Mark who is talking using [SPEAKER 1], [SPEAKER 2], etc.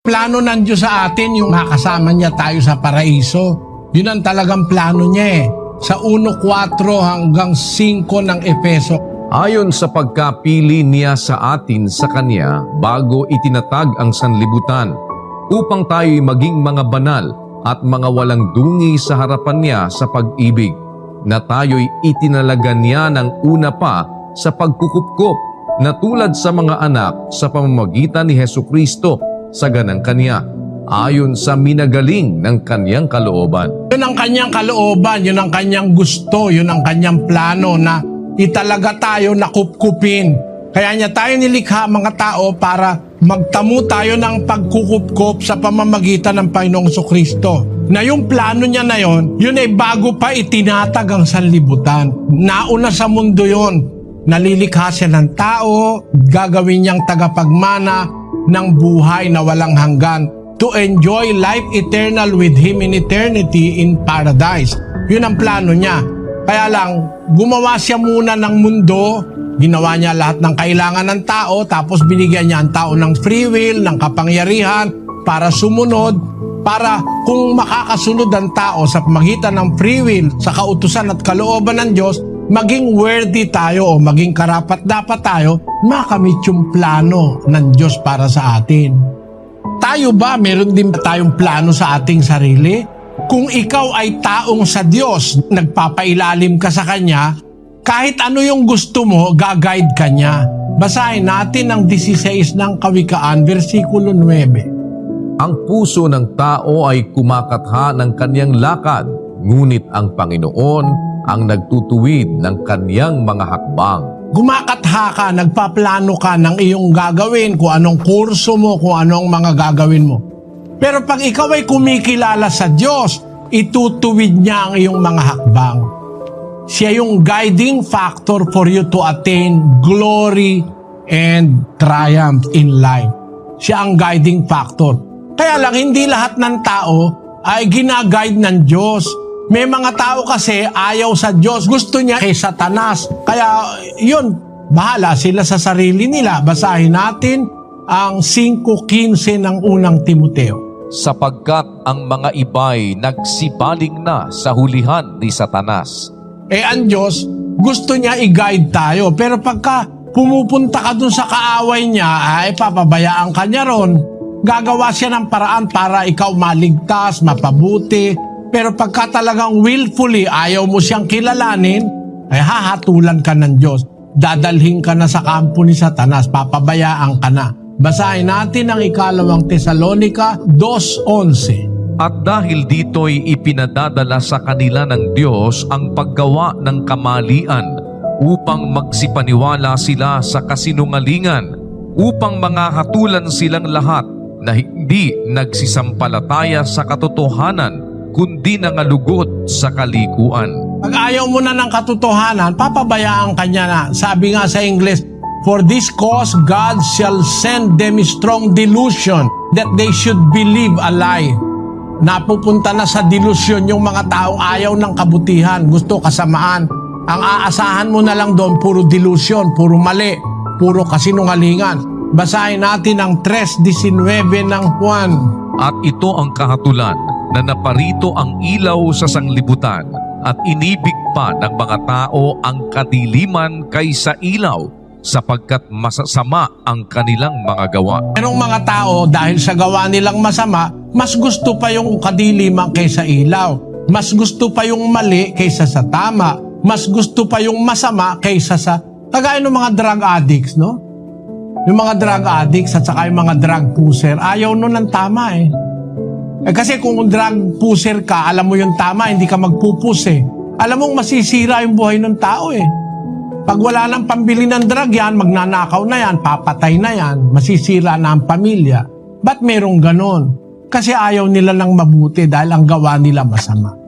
[SPEAKER 1] Plano ng Diyos sa atin yung makasama niya tayo sa paraiso. Yun ang talagang plano niya eh. Sa 1:4 hanggang 5 ng Efeso.
[SPEAKER 2] Ayon sa pagkapili niya sa atin sa Kanya bago itinatag ang sanlibutan, upang tayo'y maging mga banal at mga walang dungi sa harapan niya sa pag-ibig, na tayo'y itinalaga niya ng una pa sa pagkukupkop, na tulad sa mga anak sa pamamagitan ni Hesukristo sa ganang Kanya, ayon sa minagaling ng Kanyang kalooban.
[SPEAKER 1] Yun ang Kanyang kalooban, yun ang Kanyang gusto, yun ang Kanyang plano na italaga tayo na kupkupin. Kaya niya tayo nilikha mga tao para magtamo tayo ng pagkukupkop sa pamamagitan ng Panginoong Jesucristo. Na yung plano niya na yun ay bago pa itinatag ang sanlibutan. Nauna sa mundo yun. Nalilikha siya ng tao, gagawin niyang tagapagmana ng buhay na walang hanggan to enjoy life eternal with Him in eternity in paradise. Yun ang plano niya. Kaya lang, gumawa siya muna ng mundo, ginawa niya lahat ng kailangan ng tao, tapos binigyan niya ang tao ng free will, ng kapangyarihan para sumunod, para kung makakasunod ang tao sa pamagitan ng free will, sa kautusan at kalooban ng Diyos, maging worthy tayo o maging karapat-dapat tayo, makamit yung plano ng Diyos para sa atin. Tayo ba, meron din tayong plano sa ating sarili? Kung ikaw ay taong sa Diyos, nagpapailalim ka sa Kanya, kahit ano yung gusto mo, gaguide ka niya. Basahin natin ang 16 ng Kawikaan, versikulo 9.
[SPEAKER 2] Ang puso ng tao ay kumakatha ng kanyang lakad, ngunit ang Panginoon ang nagtutuwid ng kanyang mga hakbang.
[SPEAKER 1] Gumakatha ka, nagpaplano ka ng iyong gagawin, kung anong kurso mo, kung anong mga gagawin mo. Pero pag ikaw ay kumikilala sa Diyos, itutuwid niya ang iyong mga hakbang. Siya yung guiding factor for you to attain glory and triumph in life. Siya ang guiding factor. Kaya lang, hindi lahat ng tao ay ginaguide ng Diyos. May mga tao kasi ayaw sa Diyos, gusto niya kay Satanas. Kaya yun, bahala sila sa sarili nila. Basahin natin ang 5:15 ng unang Timoteo.
[SPEAKER 2] Sapagkat ang mga iba'y nagsibaling na sa hulihan ni Satanas.
[SPEAKER 1] Ang Diyos, gusto niya i-guide tayo. Pero pagka pumupunta ka dun sa kaaway niya, ay papabayaan ka niya ron. Gagawa siya ng paraan para ikaw maligtas, mapabuti. Pero pagka talagang willfully ayaw mo siyang kilalanin, ay hahatulan ka ng Diyos. Dadalhin ka na sa kampo ni Satanas, papabayaan ka na. Basahin natin ang 2 Tesalonica 2:11.
[SPEAKER 2] At dahil dito'y ipinadadala sa kanila ng Diyos ang paggawa ng kamalian upang magsipaniwala sila sa kasinungalingan, upang mangahatulan silang lahat na hindi nagsisampalataya sa katotohanan, kundi nangalugod sa kalikuan.
[SPEAKER 1] Pag ayaw mo na ng katotohanan, papabayaan ka niya na. Sabi nga sa English, for this cause God shall send them strong delusion that they should believe a lie. Napupunta na sa delusion yung mga taong ayaw ng kabutihan, gusto kasamaan. Ang aasahan mo na lang doon, puro delusion, puro mali, puro kasinungalingan. Basahin natin ang 3:19 ng Juan.
[SPEAKER 2] At ito ang kahatulan, na naparito ang ilaw sa sanglibutan, at inibig pa ng mga tao ang kadiliman kaysa ilaw, sapagkat masasama ang kanilang mga gawa.
[SPEAKER 1] Merong mga tao, dahil sa gawa nilang masama, mas gusto pa yung kadiliman kaysa ilaw. Mas gusto pa yung mali kaysa sa tama. Mas gusto pa yung masama kaysa sa... Kagaya ng mga drug addicts, no? Yung mga drug addicts at saka yung mga drug pusher, ayaw nun ng tama eh. Kasi kung drug pusher ka, alam mo yung tama, hindi ka magpupus eh. Alam mong masisira yung buhay ng tao eh. Pag wala nang pambili ng drug yan, magnanakaw na yan, papatay na yan, masisira na ang pamilya. Ba't merong ganon? Kasi ayaw nila ng mabuti dahil ang gawa nila masama.